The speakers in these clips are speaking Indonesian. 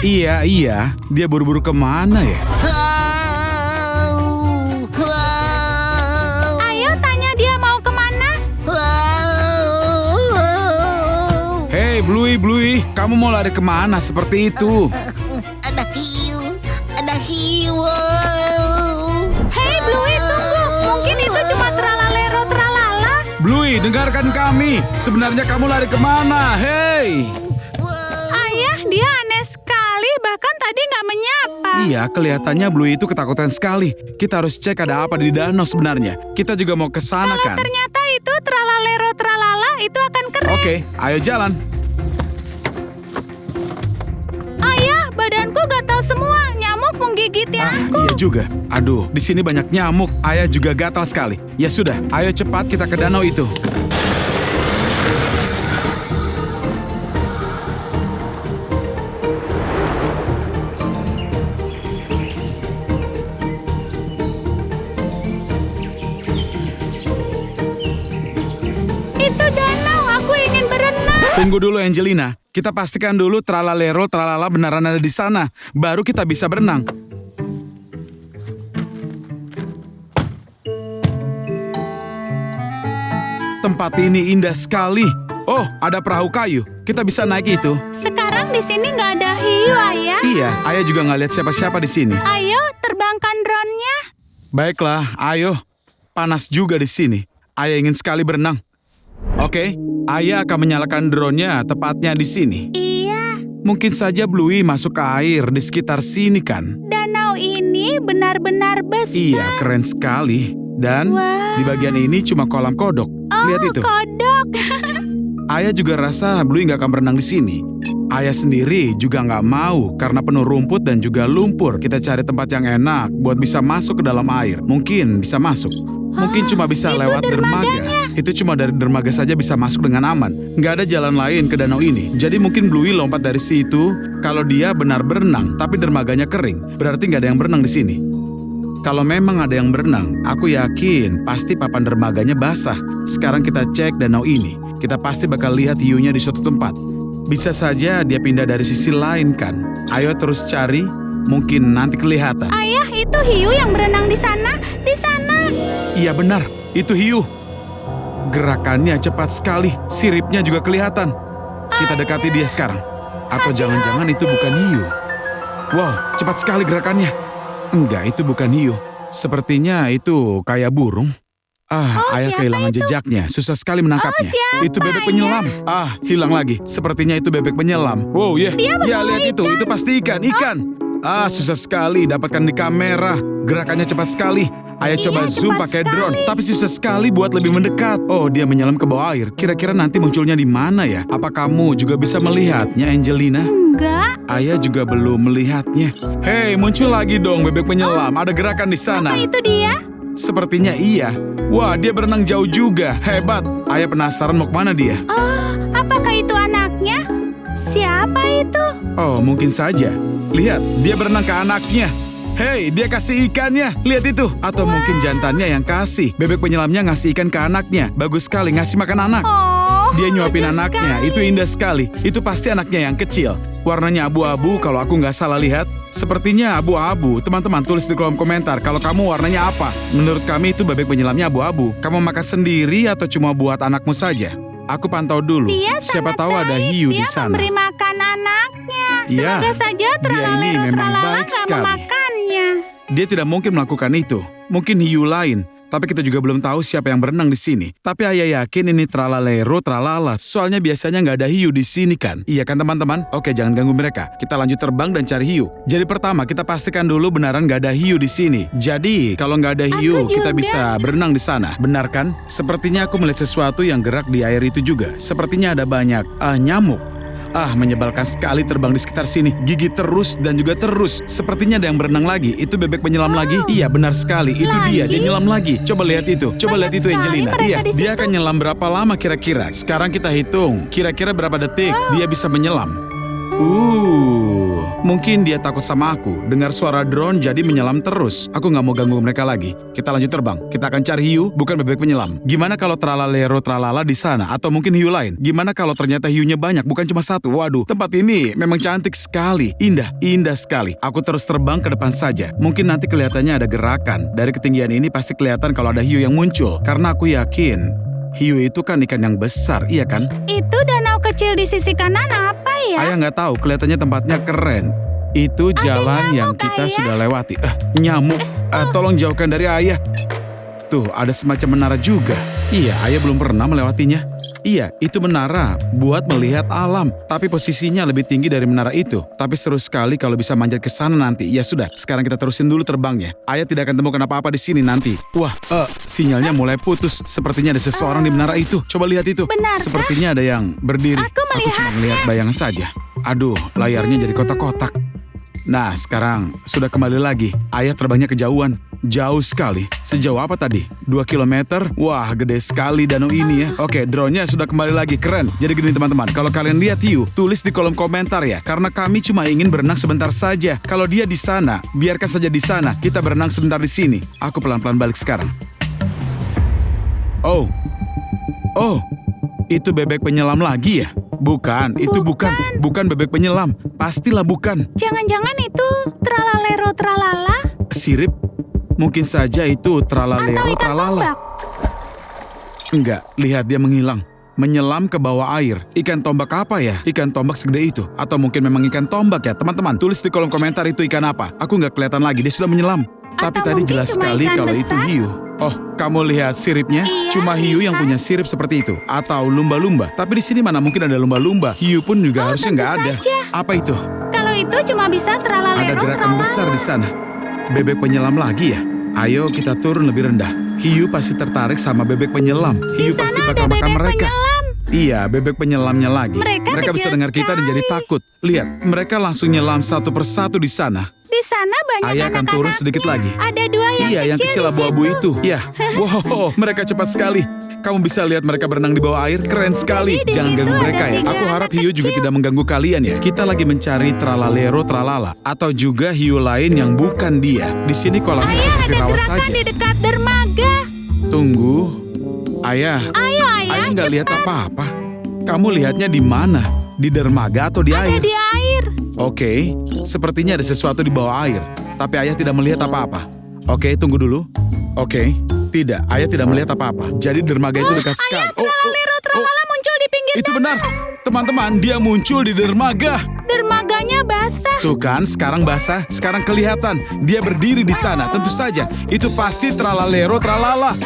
Iya. Dia buru-buru kemana ya? Ayo tanya dia mau kemana. Hei, Bluey, kamu mau lari kemana seperti itu? Ada hiu. Hei Bluey, tunggu. Mungkin itu cuma tralalero tralala. Bluey, dengarkan kami. Sebenarnya kamu lari kemana? Hei! Ayah, dia aneh sekali. Bahkan tadi nggak menyapa. Iya, kelihatannya Bluey itu ketakutan sekali. Kita harus cek ada apa di danau sebenarnya. Kita juga mau ke sana kan? Ternyata itu tralalero tralala itu akan kering. Oke, ayo jalan. Ayah, badanku gatal semua. Nyamuk menggigiti aku. Iya juga. Aduh, di sini banyak nyamuk. Ayah juga gatal sekali. Ya sudah, ayo cepat kita ke danau itu. Itu danau. Aku ingin berenang. Tunggu dulu Angelina. Kita pastikan dulu tralalero tralala beneran ada di sana. Baru kita bisa berenang. Tempat ini indah sekali. Oh, ada perahu kayu. Kita bisa naik itu. Sekarang di sini nggak ada hiu, Ayah. Iya, ayah juga nggak lihat siapa-siapa di sini. Ayo, terbangkan drone-nya. Baiklah, ayo. Panas juga di sini. Ayah ingin sekali berenang. Oke, ayah akan menyalakan drone-nya tepatnya di sini. Iya, Mungkin saja Bluey masuk ke air di sekitar sini kan? danau ini benar-benar besar. Iya, keren sekali. Dan Wow. di bagian ini cuma kolam kodok. Lihat itu. Kodok. Ayah juga rasa Bluey nggak akan berenang di sini. Ayah sendiri juga nggak mau karena penuh rumput dan juga lumpur. Kita cari tempat yang enak buat bisa masuk ke dalam air. Mungkin bisa masuk. Mungkin cuma bisa itu lewat dermaga. Itu cuma dari dermaga saja bisa masuk dengan aman. Nggak ada jalan lain ke danau ini. Jadi mungkin Bluey lompat dari situ kalau dia benar berenang, tapi dermaganya kering. Berarti nggak ada yang berenang di sini. Kalau memang ada yang berenang, aku yakin pasti papan dermaganya basah. Sekarang kita cek danau ini. Kita pasti bakal lihat hiunya di suatu tempat. Bisa saja dia pindah dari sisi lain kan. Ayo terus cari, mungkin nanti kelihatan. Ayah, itu hiu yang berenang di sana. Di sana. Iya benar, itu hiu. Gerakannya cepat sekali, siripnya juga kelihatan. Kita dekati dia sekarang. Atau jangan-jangan itu bukan hiu. Wow, cepat sekali gerakannya. Enggak, itu bukan hiu. Sepertinya itu kayak burung. Ayah siapa kehilangan itu? jejaknya. Susah sekali menangkapnya. siapa Itu bebek penyelam. Hilang lagi. Sepertinya itu bebek penyelam. Wow, ya. Ya, lihat itu. Itu pasti ikan. Susah sekali dapatkan di kamera. Gerakannya cepat sekali. Ayah coba zoom cepat pakai sekali. drone, tapi susah sekali buat lebih mendekat. Oh, dia menyelam ke bawah air. Kira-kira nanti munculnya di mana ya? Apa kamu juga bisa melihatnya, Angelina? Enggak. Ayah juga belum melihatnya. Hei, muncul lagi dong bebek penyelam. Ada gerakan di sana. Apa itu dia? Sepertinya iya. Wah, dia berenang jauh juga. Hebat. Ayah penasaran mau kemana dia. Oh, apakah itu anaknya? Siapa itu? Oh, mungkin saja. Lihat, dia berenang ke anaknya. Hei, dia kasih ikannya. Lihat itu. Atau mungkin jantannya yang kasih. Bebek penyelamnya ngasih ikan ke anaknya. Bagus sekali ngasih makan anak. Oh, Dia nyuapin lucu anaknya. sekali. Itu indah sekali. Itu pasti anaknya yang kecil. Warnanya abu-abu kalau aku nggak salah lihat. Sepertinya abu-abu. Teman-teman tulis di kolom komentar kalau kamu warnanya apa. Menurut kami itu bebek penyelamnya abu-abu. Kamu makan sendiri atau cuma buat anakmu saja? Aku pantau dulu. Dia Siapa sangat tahu ada baik. hiu di Dia sana. memberi makan anaknya. Iya, Semoga saja dia ini tralalero memang tralala baik nggak sekali. memakannya. Dia tidak mungkin melakukan itu. Mungkin hiu lain. Tapi kita juga belum tahu siapa yang berenang di sini. Tapi ayah yakin ini tralalero tralala. Soalnya biasanya nggak ada hiu di sini kan? Iya kan teman-teman? Oke, jangan ganggu mereka. Kita lanjut terbang dan cari hiu. Jadi pertama kita pastikan dulu benaran nggak ada hiu di sini. Jadi kalau nggak ada hiu Aku kita juga. bisa berenang di sana. Benar kan? Sepertinya aku melihat sesuatu yang gerak di air itu juga. Sepertinya ada banyak nyamuk. Menyebalkan sekali terbang di sekitar sini. Gigi terus dan juga terus. Sepertinya ada yang berenang lagi. Itu bebek penyelam lagi? Iya, benar sekali. Itu dia nyelam lagi. Coba lihat itu. Coba lihat itu sekali Angelina. mereka Iya, di dia situ. akan nyelam berapa lama kira-kira? Sekarang kita hitung. Kira-kira berapa detik dia bisa menyelam? Mungkin dia takut sama aku. Dengar suara drone jadi menyelam terus. Aku nggak mau ganggu mereka lagi. Kita lanjut terbang. Kita akan cari hiu, bukan bebek penyelam. Gimana kalau tralalero tralala di sana? Atau mungkin hiu lain? Gimana kalau ternyata hiunya banyak, bukan cuma satu? Waduh, tempat ini memang cantik sekali. Indah sekali. Aku terus terbang ke depan saja. Mungkin nanti kelihatannya ada gerakan. Dari ketinggian ini pasti kelihatan kalau ada hiu yang muncul. Karena aku yakin hiu itu kan ikan yang besar, iya kan? Itu danau kecil di sisi kanan apa ya? Ayah nggak tahu, kelihatannya tempatnya keren. Itu jalan yang kita Ayah. sudah lewati. Nyamuk. Tolong jauhkan dari ayah. Tuh, ada semacam menara juga. Iya, ayah belum pernah melewatinya. Iya, itu menara buat melihat alam. Tapi posisinya lebih tinggi dari menara itu. Tapi seru sekali kalau bisa manjat ke sana nanti. Ya sudah, sekarang kita terusin dulu terbangnya. Ayah tidak akan temukan apa-apa di sini nanti. Wah, sinyalnya mulai putus. Sepertinya ada seseorang di menara itu. Coba lihat itu. Benarkah? Sepertinya ada yang berdiri. Aku melihatnya. cuma melihat bayangan saja. Aduh, layarnya jadi kotak-kotak. Nah, sekarang sudah kembali lagi. Ayah terbangnya kejauhan. Jauh sekali. Sejauh apa tadi? 2 kilometer? Wah, gede sekali danau ini ya. Oke, drone-nya sudah kembali lagi. Keren. Jadi gini teman-teman, kalau kalian lihat hiu, tulis di kolom komentar ya. Karena kami cuma ingin berenang sebentar saja. Kalau dia di sana, biarkan saja di sana. Kita berenang sebentar di sini. Aku pelan-pelan balik sekarang. Oh, itu bebek penyelam lagi ya? Bukan, itu bukan bebek penyelam. Pastilah bukan. Jangan-jangan itu tralalero tralala? Sirip? Mungkin saja itu Atau tralalero ikan tralala. tombak? Enggak, lihat dia menghilang. Menyelam ke bawah air. Ikan tombak apa ya? Ikan tombak segede itu. Atau mungkin memang ikan tombak ya? Teman-teman, tulis di kolom komentar itu ikan apa. Aku nggak kelihatan lagi, dia sudah menyelam. Tapi Atau tadi mungkin jelas cuma sekali ikan kalau itu besar? hiu. Oh, kamu lihat siripnya? Iya, Cuma hiu yang lihat. punya sirip seperti itu. Atau lumba-lumba. Tapi di sini mana mungkin ada lumba-lumba. Hiu pun juga harusnya tentu nggak ada. saja. Apa itu? Kalau itu cuma bisa Ada tralalero gerakan tralala. besar di sana. Bebek penyelam lagi ya? Ayo kita turun lebih rendah. Hiu pasti tertarik sama bebek penyelam. Hiu Di pasti sana bakal ada makan bebek mereka. penyelam. Iya, bebek penyelamnya lagi. Mereka bisa kecil dengar kita dan jadi sekali. takut. Lihat, mereka langsung nyelam satu persatu di sana. Di sana banyak Ayah akan turun sedikit lagi. Ada dua Iya, yang kecil di abu-abu situ. itu. Ya, wow, mereka cepat sekali. Kamu bisa lihat mereka berenang di bawah air, keren sekali. Jadi di Jangan situ ganggu ada mereka ya. 3 Aku harap anak hiu juga kecil. tidak mengganggu kalian ya. Kita lagi mencari tralalero tralala atau juga hiu lain yang bukan dia. Di sini kolamnya Ayah, seperti ada rawa gerakan saja. di dekat dermaga. Tunggu, ayah. Ayo, ayah, Ayah nggak lihat cepat. apa-apa. Kamu lihatnya di mana? Di dermaga atau di Ada air? di air. Oke, sepertinya ada sesuatu di bawah air. Tapi ayah tidak melihat apa-apa. Oke, tunggu dulu. Oke, tidak. Ayah tidak melihat apa-apa. Jadi dermaga itu dekat sekali. Ayah, tralalero tralala muncul di pinggir Itu danau. benar. Teman-teman, dia muncul di dermaga. Dermaganya basah. Tuh kan, sekarang basah, sekarang kelihatan. Dia berdiri di sana, tentu saja. Itu pasti tralalero tralala.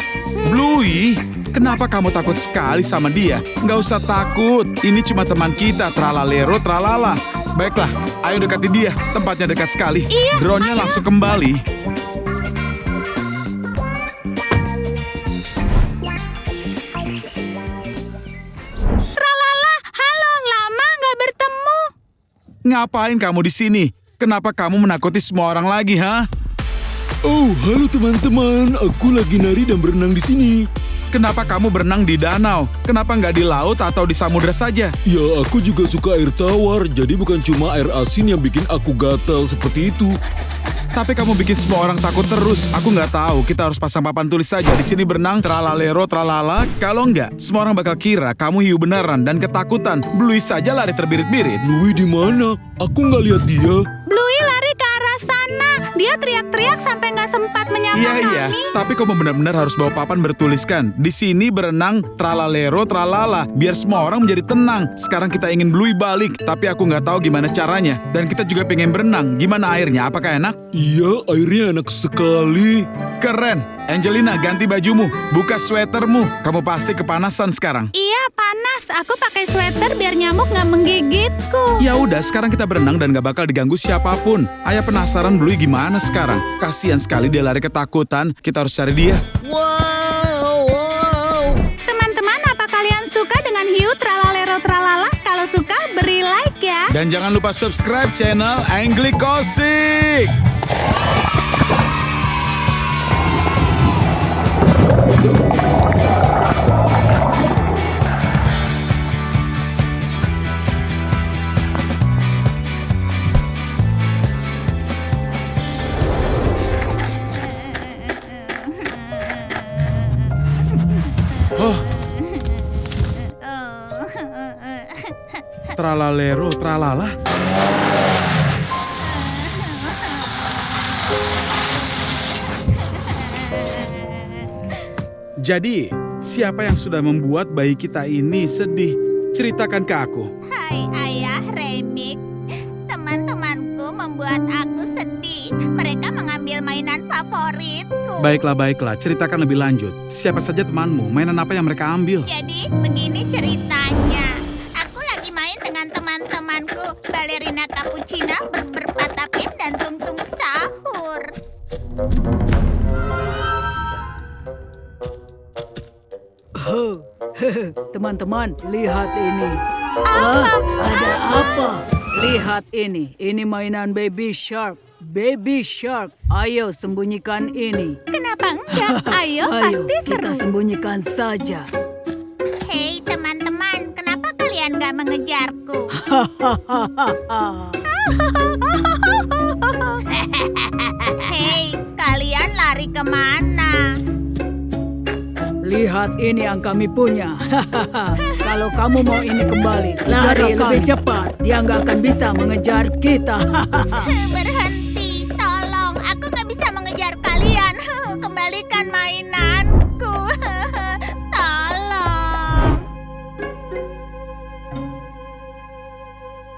Bluey, kenapa kamu takut sekali sama dia? Nggak usah takut, ini cuma teman kita, tralalero tralala. Baiklah, ayo dekati dia, tempatnya dekat sekali. Iya, Drone-nya langsung kembali. Tralala, halo, lama nggak bertemu. Ngapain kamu di sini? Kenapa kamu menakuti semua orang lagi, ha? Oh, halo teman-teman. Aku lagi nari dan berenang di sini. Kenapa kamu berenang di danau? Kenapa nggak di laut atau di samudera saja? Ya, aku juga suka air tawar. Jadi bukan cuma air asin yang bikin aku gatal seperti itu. Tapi kamu bikin semua orang takut terus. Aku nggak tahu. Kita harus pasang papan tulis saja. Di sini berenang tralalero tralala. Kalau nggak, semua orang bakal kira kamu hiu beneran dan ketakutan. Bluey saja lari terbirit-birit. Louis di mana? Aku nggak lihat dia. Bluey lari ke arah sana. Dia teriak-teriak sampai nggak sempat menyapa Iya. kami. Tapi kamu benar-benar harus bawa papan bertuliskan. Di sini berenang tralalero tralala. Biar semua orang menjadi tenang. Sekarang kita ingin Bluey balik. Tapi aku nggak tahu gimana caranya. Dan kita juga pengen berenang. Gimana airnya? Apakah enak? Iya, airnya enak sekali. Keren. Angelina, ganti bajumu. Buka sweatermu. Kamu pasti kepanasan sekarang. Iya, panas. Aku pakai sweater biar nyamuk nggak menggigitku. Ya udah, sekarang kita berenang dan gak bakal diganggu siapapun. Ayah penasaran Bluey gimana sekarang. Kasian sekali dia lari ketakutan. Kita harus cari dia. Wow. Teman-teman, apa kalian suka dengan hiu tralalero tralala? Kalau suka, beri like ya. Dan jangan lupa subscribe channel Anglikosik. Tralalero tralala. Jadi, siapa yang sudah membuat bayi kita ini sedih? Ceritakan ke aku. Hai Ayah Remik, teman-temanku membuat aku sedih. Mereka mengambil mainan favoritku. Baiklah, ceritakan lebih lanjut. Siapa saja temanmu? Mainan apa yang mereka ambil? Jadi begini ceritanya. Aku lagi main dengan teman-temanku, Balerina Cappuccina, Berpatapim, dan Tung Sahur. Teman-teman, lihat ini. Ada apa? Lihat ini mainan Baby Shark. Baby Shark, ayo sembunyikan ini. Kenapa enggak? Ayo, Ayo, pasti seru. kita sembunyikan saja. Hei teman-teman, kenapa kalian gak mengejarku? Hei, kalian lari kemana? Lihat ini yang kami punya. Kalau kamu mau ini kembali, Lari kejar lebih kami. cepat. Dia nggak akan bisa mengejar kita. Berhenti, tolong. Aku gak bisa mengejar kalian. Kembalikan mainanku. Tolong.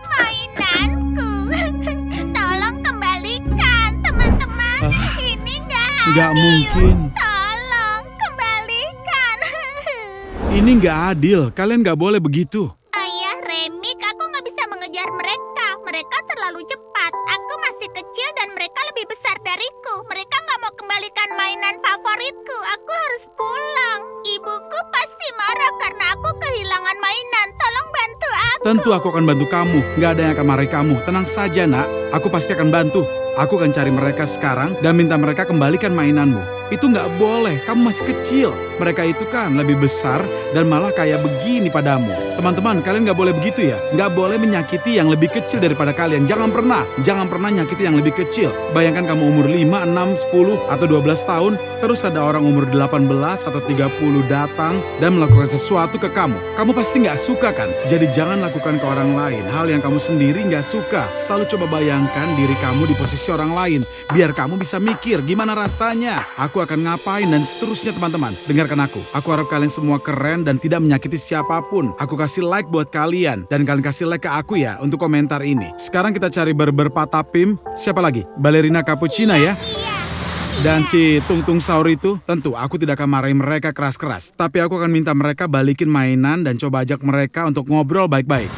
Mainanku. Tolong kembalikan, teman-teman. Ini gak adil. Nggak mungkin. Tolong kembalikan. Ini nggak adil. Kalian nggak boleh begitu. Ayah Remik, aku nggak bisa mengejar mereka. Mereka terlalu cepat. Aku masih kecil dan mereka lebih besar dariku. Mereka nggak mau kembalikan mainan favoritku. Aku harus pulang. Ibuku pasti marah karena aku kehilangan mainan. Tolong bantu aku. Tentu aku akan bantu kamu. Nggak ada yang akan marahi kamu. Tenang saja, nak. Aku pasti akan bantu. Aku akan cari mereka sekarang dan minta mereka kembalikan mainanmu. Itu nggak boleh, kamu masih kecil. Mereka itu kan lebih besar dan malah kayak begini padamu. Teman-teman, kalian nggak boleh begitu ya. Nggak boleh menyakiti yang lebih kecil daripada kalian. Jangan pernah nyakiti yang lebih kecil. Bayangkan kamu umur 5, 6, 10, atau 12 tahun, terus ada orang umur 18 atau 30 datang dan melakukan sesuatu ke kamu. Kamu pasti nggak suka kan? Jadi jangan lakukan ke orang lain hal yang kamu sendiri nggak suka. Selalu coba bayangkan diri kamu di posisi orang lain, biar kamu bisa mikir gimana rasanya. Aku akan ngapain dan seterusnya teman-teman. Dengarkan aku. Aku harap kalian semua keren dan tidak menyakiti siapapun. Aku kasih like buat kalian dan kalian kasih like ke aku ya untuk komentar ini. Sekarang kita cari Berpatapim. Siapa lagi? Balerina Cappuccina ya. Dan si Tung Sahur itu, tentu aku tidak akan marahin mereka keras-keras. Tapi aku akan minta mereka balikin mainan dan coba ajak mereka untuk ngobrol baik-baik.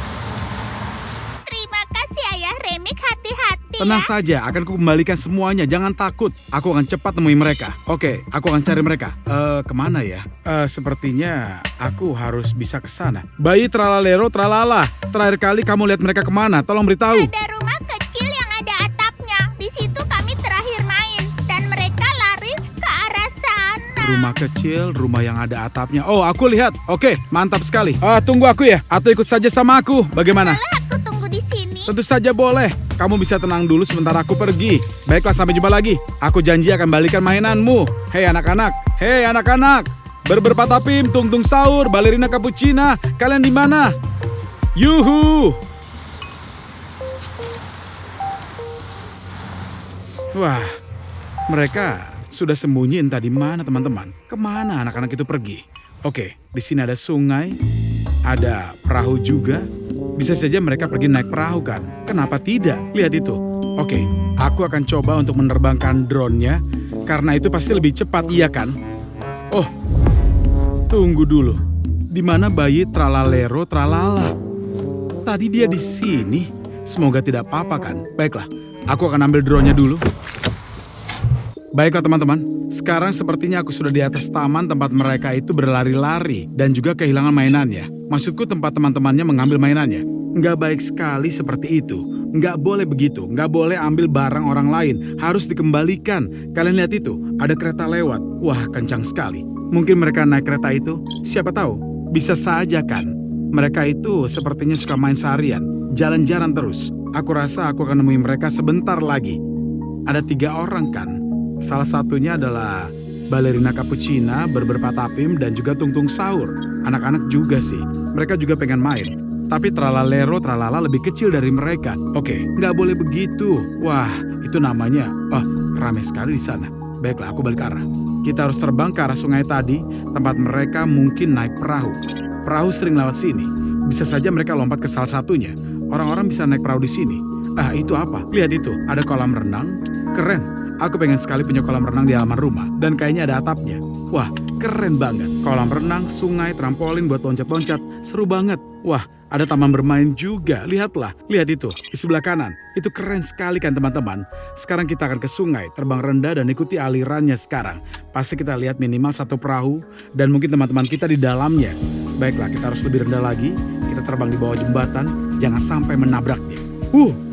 Terima kasih Ayah Remik, hati-hati Tenang ya. saja, akan kukembalikan semuanya, jangan takut. Aku akan cepat temui mereka. Oke, aku akan cari mereka. Kemana ya? Sepertinya aku harus bisa ke sana. Bayi Tralalero Tralala, terakhir kali kamu lihat mereka kemana? Tolong beritahu. Ada rumah kecil yang ada atapnya. Di situ kami terakhir main dan mereka lari ke arah sana. Rumah kecil, rumah yang ada atapnya. Oh, aku lihat. Oke, mantap sekali. Tunggu aku ya, atau ikut saja sama aku. Bagaimana? Boleh aku tunggu di sini? Tentu saja boleh. Kamu bisa tenang dulu sementara aku pergi. Baiklah, sampai jumpa lagi. Aku janji akan balikan mainanmu. Hei anak-anak. Berpatapim, Tung Sahur, Balerina Cappuccina. Kalian di mana? Yuhu. Wah, mereka sudah sembunyi entah di mana teman-teman. Kemana anak-anak itu pergi? Oke, di sini ada sungai, ada perahu juga. Bisa saja mereka pergi naik perahu kan? Kenapa tidak? Lihat itu. Oke, aku akan coba untuk menerbangkan drone-nya. Karena itu pasti lebih cepat, iya kan? Oh, tunggu dulu. Di mana bayi Tralalero Tralala? Tadi dia di sini. Semoga tidak apa-apa kan? Baiklah, aku akan ambil drone-nya dulu. Baiklah teman-teman, sekarang sepertinya aku sudah di atas taman tempat mereka itu berlari-lari dan juga kehilangan mainannya. Maksudku tempat teman-temannya mengambil mainannya. Nggak baik sekali seperti itu. Nggak boleh begitu, nggak boleh ambil barang orang lain. Harus dikembalikan. Kalian lihat itu, ada kereta lewat. Wah, kencang sekali. Mungkin mereka naik kereta itu, siapa tahu. Bisa saja kan. Mereka itu sepertinya suka main seharian, jalan-jalan terus. Aku rasa aku akan nemui mereka sebentar lagi. Ada 3 orang kan. Salah satunya adalah Balerina Cappuccina, Berpatapim, dan juga Tung Sahur. Anak-anak juga sih, mereka juga pengen main. Tapi tralalero tralala lebih kecil dari mereka. Oke, nggak boleh begitu. Wah, itu namanya, ramai sekali di sana. Baiklah, aku balik arah. Kita harus terbang ke arah sungai tadi, tempat mereka mungkin naik perahu. Perahu sering lewat sini. Bisa saja mereka lompat ke salah satunya. Orang-orang bisa naik perahu di sini. Itu apa? Lihat itu, ada kolam renang. Keren. Aku pengen sekali punya kolam renang di halaman rumah. Dan kayaknya ada atapnya. Wah, keren banget. Kolam renang, sungai, trampolin buat loncat-loncat. Seru banget. Wah, ada taman bermain juga. Lihatlah, lihat itu. Di sebelah kanan. Itu keren sekali kan teman-teman. Sekarang kita akan ke sungai, terbang rendah dan ikuti alirannya sekarang. Pasti kita lihat minimal satu perahu. Dan mungkin teman-teman kita di dalamnya. Baiklah, kita harus lebih rendah lagi. Kita terbang di bawah jembatan. Jangan sampai menabraknya.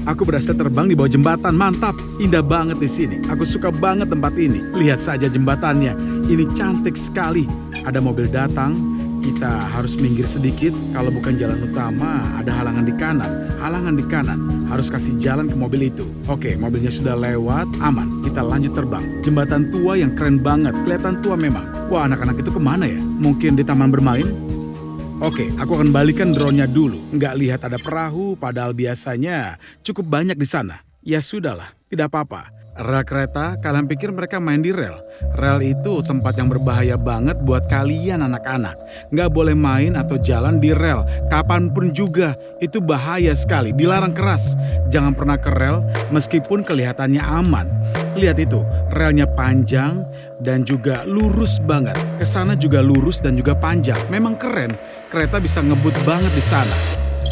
Aku berhasil terbang di bawah jembatan, mantap. Indah banget di sini. Aku suka banget tempat ini. Lihat saja jembatannya. Ini cantik sekali. Ada mobil datang. Kita harus minggir sedikit. Kalau bukan jalan utama, ada halangan di kanan. Halangan di kanan. Harus kasih jalan ke mobil itu. Oke, mobilnya sudah lewat. Aman. Kita lanjut terbang. Jembatan tua yang keren banget. Kelihatan tua memang. Wah, anak-anak itu kemana ya? Mungkin di taman bermain? Oke, aku akan balikan drone-nya dulu. Nggak lihat ada perahu, padahal biasanya cukup banyak di sana. Ya sudahlah, tidak apa-apa. Rel kereta, kalian pikir mereka main di rel? Rel itu tempat yang berbahaya banget buat kalian anak-anak. Nggak boleh main atau jalan di rel, kapanpun juga. Itu bahaya sekali, dilarang keras. Jangan pernah ke rel meskipun kelihatannya aman. Lihat itu, relnya panjang dan juga lurus banget. Kesana juga lurus dan juga panjang. Memang keren, kereta bisa ngebut banget di sana.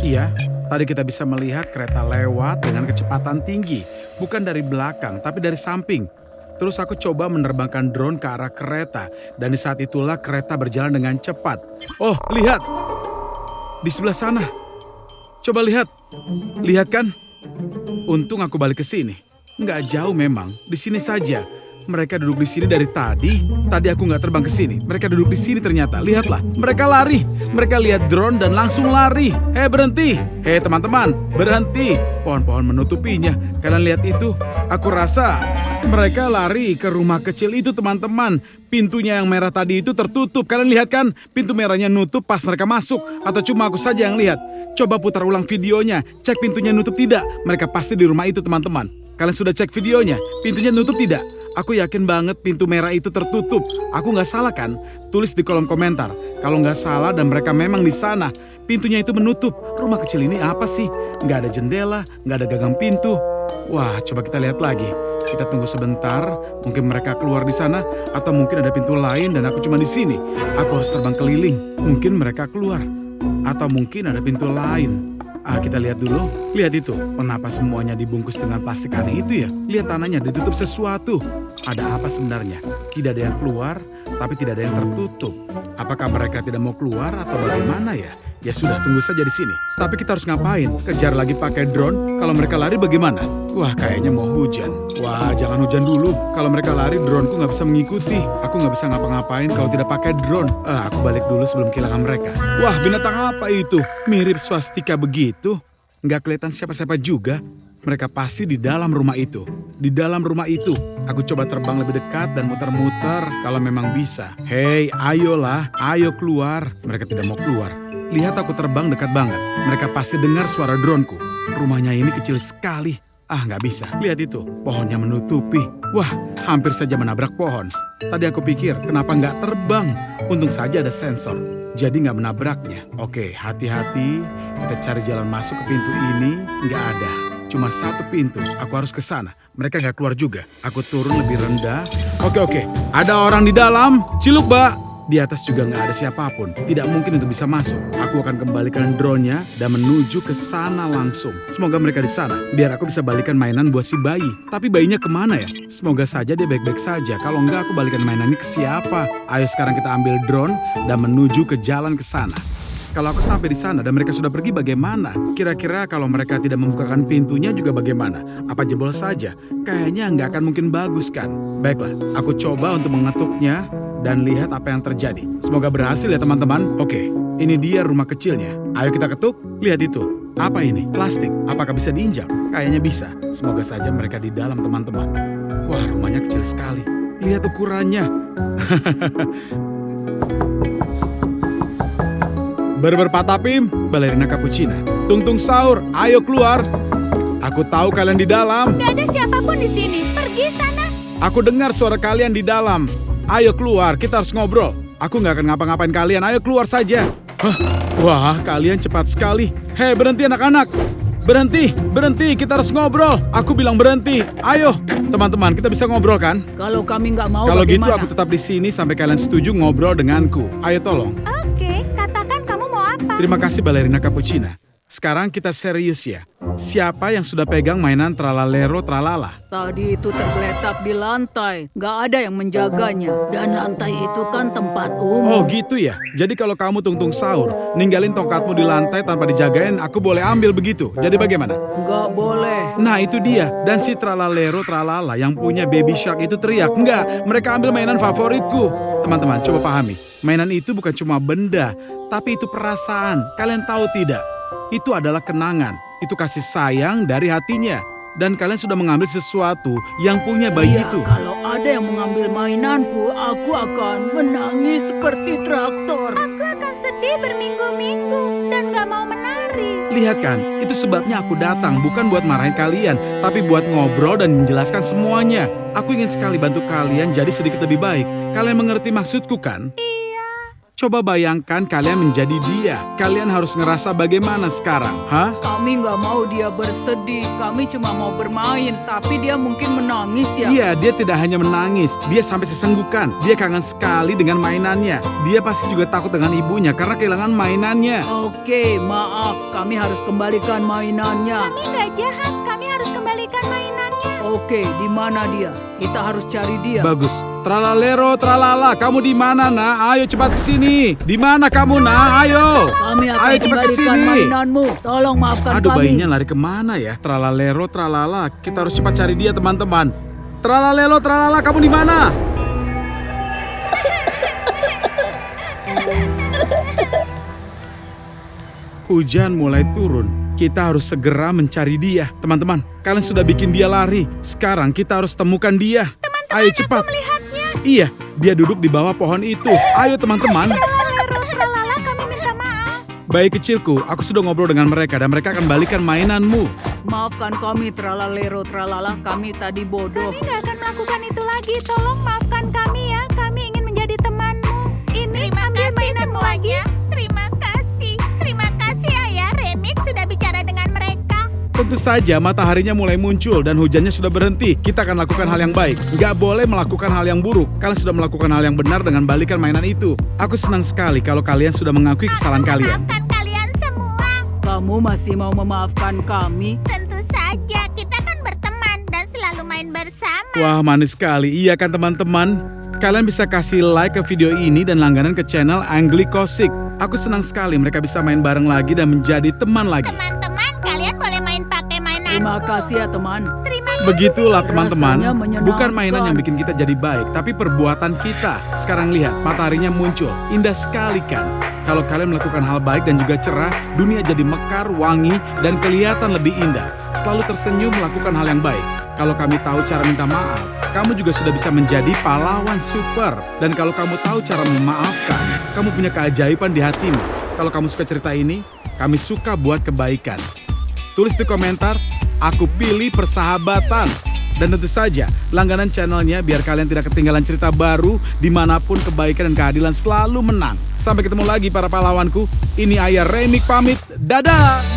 Iya. Tadi kita bisa melihat kereta lewat dengan kecepatan tinggi. Bukan dari belakang, tapi dari samping. Terus aku coba menerbangkan drone ke arah kereta. Dan di saat itulah kereta berjalan dengan cepat. Oh, lihat. Di sebelah sana. Coba lihat. Lihat kan? Untung aku balik ke sini. Nggak jauh memang, di sini saja. Mereka duduk di sini dari tadi. Tadi aku nggak terbang ke sini. Mereka duduk di sini ternyata. Lihatlah, mereka lari. Mereka lihat drone dan langsung lari. Berhenti. Teman-teman, berhenti. Pohon-pohon menutupinya. Kalian lihat itu? Aku rasa mereka lari ke rumah kecil itu, teman-teman. Pintunya yang merah tadi itu tertutup. Kalian lihat kan? Pintu merahnya nutup pas mereka masuk. Atau cuma aku saja yang lihat? Coba putar ulang videonya. Cek pintunya nutup tidak. Mereka pasti di rumah itu, teman-teman. Kalian sudah cek videonya? Pintunya nutup tidak? Aku yakin banget pintu merah itu tertutup. Aku nggak salah kan? Tulis di kolom komentar. Kalau nggak salah dan mereka memang di sana. Pintunya itu menutup. Rumah kecil ini apa sih? Nggak ada jendela, nggak ada gagang pintu. Wah, coba kita lihat lagi. Kita tunggu sebentar. Mungkin mereka keluar di sana. Atau mungkin ada pintu lain dan aku cuma di sini. Aku harus terbang keliling. Mungkin mereka keluar. Atau mungkin ada pintu lain. Kita lihat dulu. Lihat itu. Kenapa semuanya dibungkus dengan plastik aneh itu ya? Lihat tanahnya ditutup sesuatu. Ada apa sebenarnya? Tidak ada yang keluar, tapi tidak ada yang tertutup. Apakah mereka tidak mau keluar atau bagaimana ya? Ya sudah, tunggu saja di sini. Tapi kita harus ngapain? Kejar lagi pakai drone? Kalau mereka lari bagaimana? Wah, kayaknya mau hujan. Wah, jangan hujan dulu. Kalau mereka lari, droneku nggak bisa mengikuti. Aku nggak bisa ngapa-ngapain kalau tidak pakai drone. Aku balik dulu sebelum kehilangan mereka. Wah, binatang apa itu? Mirip swastika begitu. Nggak kelihatan siapa-siapa juga. Mereka pasti di dalam rumah itu. Di dalam rumah itu. Aku coba terbang lebih dekat dan muter-muter kalau memang bisa. Hei, ayolah. Ayo keluar. Mereka tidak mau keluar. Lihat aku terbang dekat banget. Mereka pasti dengar suara droneku. Rumahnya ini kecil sekali. Nggak bisa. Lihat itu. Pohonnya menutupi. Wah, hampir saja menabrak pohon. Tadi aku pikir, kenapa nggak terbang? Untung saja ada sensor. Jadi nggak menabraknya. Oke, hati-hati. Kita cari jalan masuk ke pintu ini. Nggak ada. Cuma satu pintu. Aku harus ke sana. Mereka nggak keluar juga. Aku turun lebih rendah. Oke. Ada orang di dalam. Ciluk, Mbak. Di atas juga nggak ada siapapun. Tidak mungkin untuk bisa masuk. Aku akan kembalikan drone-nya dan menuju ke sana langsung. Semoga mereka di sana. Biar aku bisa balikan mainan buat si bayi. Tapi bayinya kemana ya? Semoga saja dia baik-baik saja. Kalau enggak, aku balikan mainan ini ke siapa? Ayo sekarang kita ambil drone dan menuju ke jalan ke sana. Kalau aku sampai di sana dan mereka sudah pergi bagaimana? Kira-kira kalau mereka tidak membukakan pintunya juga bagaimana? Apa jebol saja? Kayaknya nggak akan mungkin bagus kan? Baiklah, aku coba untuk mengetuknya dan lihat apa yang terjadi. Semoga berhasil ya teman-teman. Oke, ini dia rumah kecilnya. Ayo kita ketuk. Lihat itu. Apa ini? Plastik. Apakah bisa diinjak? Kayaknya bisa. Semoga saja mereka di dalam teman-teman. Wah, rumahnya kecil sekali. Lihat ukurannya. Berber Patapim, balerina Cappuccina. Tung Sahur, ayo keluar. Aku tahu kalian di dalam. Gak ada siapapun di sini. Pergi sana. Aku dengar suara kalian di dalam. Ayo keluar, kita harus ngobrol. Aku nggak akan ngapa-ngapain kalian, ayo keluar saja. Hah? Wah, kalian cepat sekali. Hei, berhenti anak-anak. Berhenti, kita harus ngobrol. Aku bilang berhenti. Ayo, teman-teman, kita bisa ngobrol kan? Kalau kami nggak mau Kalau gitu bagaimana? aku tetap di sini sampai kalian setuju ngobrol denganku. Ayo tolong. Oke, katakan kamu mau apa? Terima kasih balerina Cappuccina. Sekarang kita serius ya. Siapa yang sudah pegang mainan tralalero tralala? Tadi itu tergeletak di lantai. Nggak ada yang menjaganya. Dan lantai itu kan tempat umum. Oh gitu ya. Jadi kalau kamu Tung Sahur, ninggalin tongkatmu di lantai tanpa dijagain, aku boleh ambil begitu. Jadi bagaimana? Nggak boleh. Nah itu dia. Dan si tralalero tralala yang punya baby shark itu teriak. Enggak, mereka ambil mainan favoritku. Teman-teman, coba pahami. Mainan itu bukan cuma benda, tapi itu perasaan. Kalian tahu tidak? Itu adalah kenangan. Itu kasih sayang dari hatinya. Dan kalian sudah mengambil sesuatu yang punya bayi Iya, itu. kalau ada yang mengambil mainanku, aku akan menangis seperti traktor. Aku akan sedih berminggu-minggu dan gak mau menari. Lihat kan, itu sebabnya aku datang. Bukan buat marahin kalian, tapi buat ngobrol dan menjelaskan semuanya. Aku ingin sekali bantu kalian jadi sedikit lebih baik. Kalian mengerti maksudku kan? Coba bayangkan kalian menjadi dia. Kalian harus ngerasa bagaimana sekarang, hah? Kami nggak mau dia bersedih. Kami cuma mau bermain, tapi dia mungkin menangis ya. Iya, dia tidak hanya menangis, dia sampai sesenggukan. Dia kangen sekali dengan mainannya. Dia pasti juga takut dengan ibunya karena kehilangan mainannya. Oke, maaf. Kami harus kembalikan mainannya. Kami gak jahat, kami harus kembalikan mainannya. Oke, di mana dia? Kita harus cari dia. Bagus. Tralalero, tralala, kamu di mana, nak? Ayo cepat ke sini. Di mana kamu, nak? Ayo. Kami akan Ayo cepat ke kembalikan sini. mainanmu. Tolong maafkan Aduh, kami. bayinya lari kemana ya? Tralalero, tralala, kita harus cepat cari dia, teman-teman. Tralalelo, tralala, kamu di mana? Hujan mulai turun. Kita harus segera mencari dia. Teman-teman, kalian sudah bikin dia lari. Sekarang kita harus temukan dia. Ayo cepat. Melihatnya. Iya, dia duduk di bawah pohon itu. Ayo teman-teman. Tralala, kami minta maaf. Bayi kecilku, aku sudah ngobrol dengan mereka dan mereka akan balikan mainanmu. Maafkan kami, tralalero, tralala. Kami tadi bodoh. Kami gak akan melakukan itu lagi. Tolong maafkan kami ya. Kami ingin menjadi temanmu. Ini ambil mainanmu lagi. Terima kasih ayah. Remix sudah bicara dengan mereka. Tentu saja mataharinya mulai muncul dan hujannya sudah berhenti. Kita akan lakukan hal yang baik. Gak boleh melakukan hal yang buruk. Kalian sudah melakukan hal yang benar dengan balikan mainan itu. Aku senang sekali kalau kalian sudah mengakui kesalahan kalian. Maafkan kalian semua. Kamu masih mau memaafkan kami? Tentu saja kita kan berteman dan selalu main bersama. Wah, manis sekali. Iya kan teman-teman? Kalian bisa kasih like ke video ini dan langganan ke channel Angli Kosik. Aku senang sekali mereka bisa main bareng lagi dan menjadi teman lagi. Teman-teman, kalian boleh main pakai mainanku. Terima kasih ya teman. Terima kasih. Begitulah teman-teman, Rasanya menyenangkan. bukan mainan yang bikin kita jadi baik, tapi perbuatan kita. Sekarang lihat, mataharinya muncul, indah sekali kan? Kalau kalian melakukan hal baik dan juga cerah, dunia jadi mekar, wangi, dan kelihatan lebih indah. Selalu tersenyum melakukan hal yang baik. Kalau kami tahu cara minta maaf, kamu juga sudah bisa menjadi pahlawan super. Dan kalau kamu tahu cara memaafkan, kamu punya keajaiban di hatimu. Kalau kamu suka cerita ini, kami suka buat kebaikan. Tulis di komentar, aku pilih persahabatan. Dan tentu saja, langganan channelnya biar kalian tidak ketinggalan cerita baru dimanapun kebaikan dan keadilan selalu menang. Sampai ketemu lagi para pahlawanku. Ini Ayah Remix pamit. Dadah!